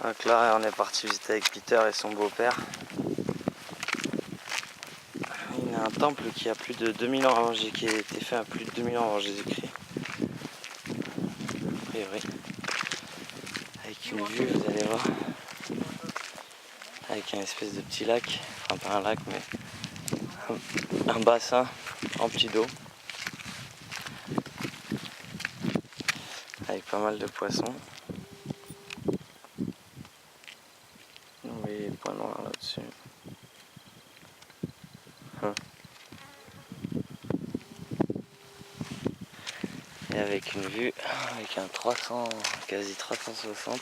Donc là, on est parti visiter avec Peter et son beau-père. Il y a un temple qui a plus de 2000 ans avant Jésus, qui a été fait à plus de 2000 ans avant Jésus-Christ. A priori. Avec une vue, vous allez voir. Avec un espèce de petit lac. Enfin, pas un lac, mais un bassin rempli d'eau. Avec pas mal de poissons. Vous voyez les points noirs là-dessus. Et avec une vue, avec un 300, quasi 360,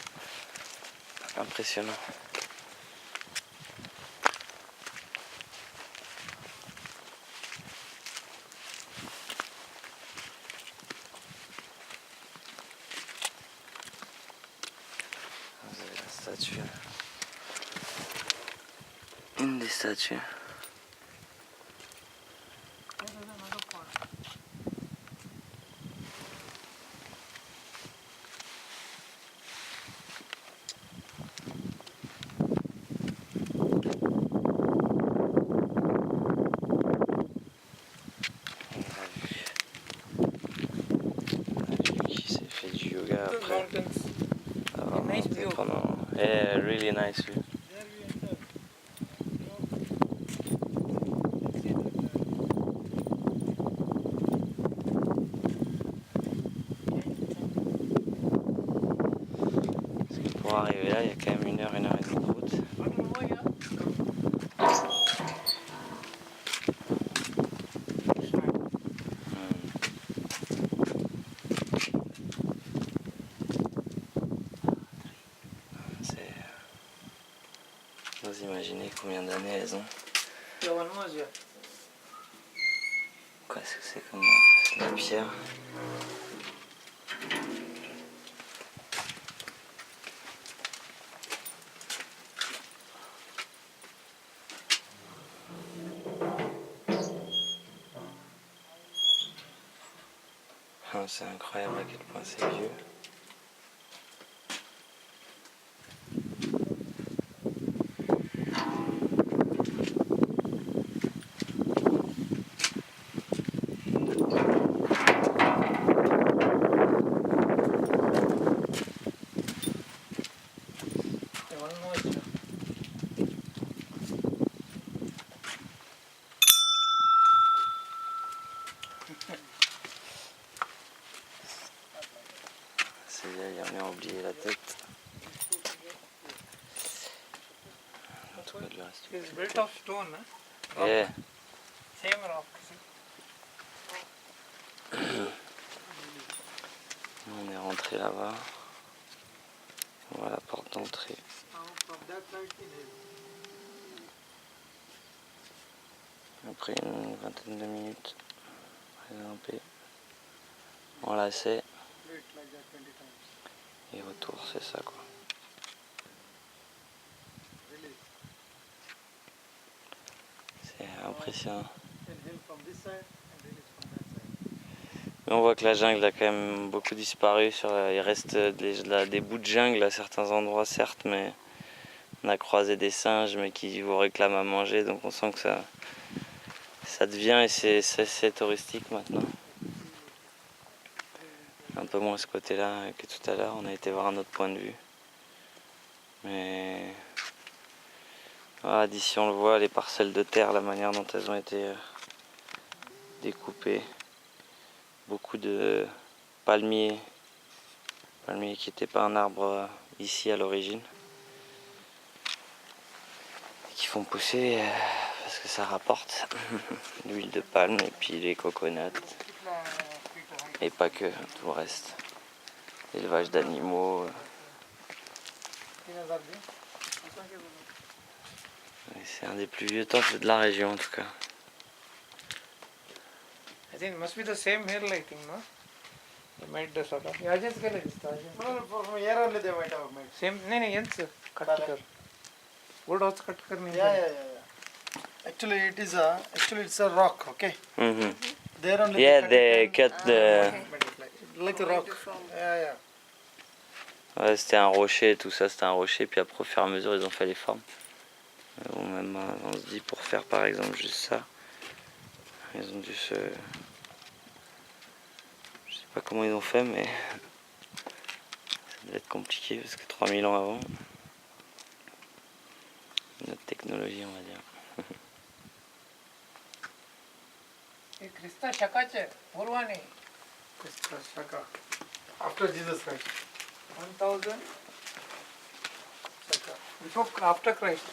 impressionnant. Vous avez la statue. Une des statues. Qui s'est fait du yoga après. Yeah, really nice view. Parce que pour arriver là, il y a quand même 1 heure et demie de route. Vous imaginez combien d'années elles ont? Quoi est-ce que c'est comme c'est de la pierre? C'est incroyable à quel point c'est vieux. C'est vieille, on a oublié la tête. En tout cas, le reste. It's built of stone, huh? Yeah. Same rock. On est rentré là-bas. On voit la porte d'entrée. Après une vingtaine de minutes, grimper, on lacet. Et retour, c'est ça quoi. C'est impressionnant. Mais on voit que la jungle a quand même beaucoup disparu. Il reste des bouts de jungle à certains endroits certes, mais on a croisé des singes mais qui vous réclament à manger, donc on sent que ça devient et c'est touristique maintenant. Un peu moins ce côté-là que tout à l'heure, on a été voir un autre point de vue. Mais voilà, d'ici on le voit, les parcelles de terre, la manière dont elles ont été découpées. Beaucoup de palmiers qui n'étaient pas un arbre ici à l'origine. Qui font pousser parce que ça rapporte l'huile de palme et puis les coconuts. Et pas que, tout le reste. Élevage d'animaux. C'est un des plus vieux temples de la région en tout cas. I think it must be the same here, I think, no? They made the sort of. Yeah, just get it. No, from here only they might have made. Same. No, yes, cut kar. Wood house cut kar nahi. Yeah. Actually, it's a rock. Okay. Mm-hmm. There only. Yeah, they cut the. Like a rock. Yeah. Ouais, c'était un rocher, tout ça c'était un rocher, puis après au fur et à mesure ils ont fait les formes. Bon, même on se dit pour faire par exemple juste ça, ils ont dû se... Je sais pas comment ils ont fait, mais ça devait être compliqué parce que 3000 ans avant, notre technologie on va dire. ये क्रिस्ता शका छे पूर्वानी क्रिस्ता शका After Jesus Christ. 1000 shaka before after Christ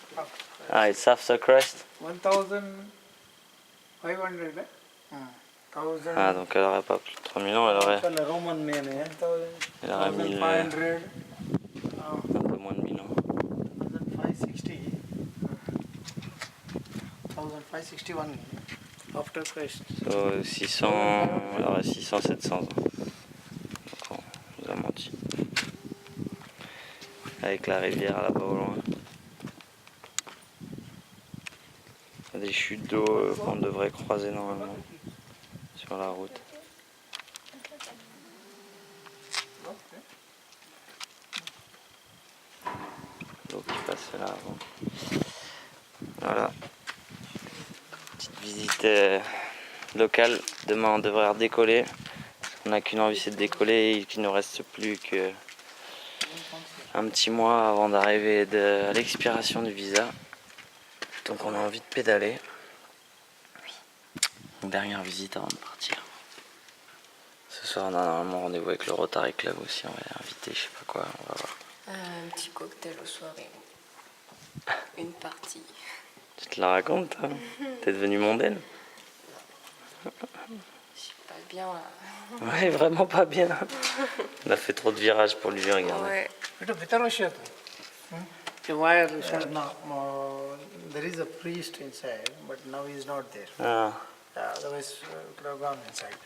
Ah, it's after Christ. 1500 1000 Ah, donc elle aurait pas plus de 3000 ans, elle aurait The Roman name, 1000, 1500, un peu moins de 1000 ans. 1560, 1561. after Christ. So, 600, elle aurait 600, 700 ans. Donc on nous a menti. Avec la rivière là-bas au loin. Il y a des chutes d'eau qu'on devrait croiser normalement sur la route. L'eau qui passe là avant. Voilà. Petite visite locale. Demain on devrait redécoller. On n'a qu'une envie, c'est de décoller et qu'il ne nous reste plus que un petit mois avant d'arriver à l'expiration du visa. Donc on a envie de pédaler. Une dernière visite avant de partir. Ce soir on a normalement rendez-vous avec le Rotary Club aussi, on va les inviter, je sais pas quoi, on va voir. Un petit cocktail au soirée. Une partie. Tu te la racontes toi? T'es devenue mondaine? Je suis pas bien là. Ouais, vraiment pas bien. On a fait trop de virages pour lui, regarder. Ouais. Itu bitaroshyata the wire No, there is a priest inside, but now he is not there. Ah, Otherwise, could have gone inside.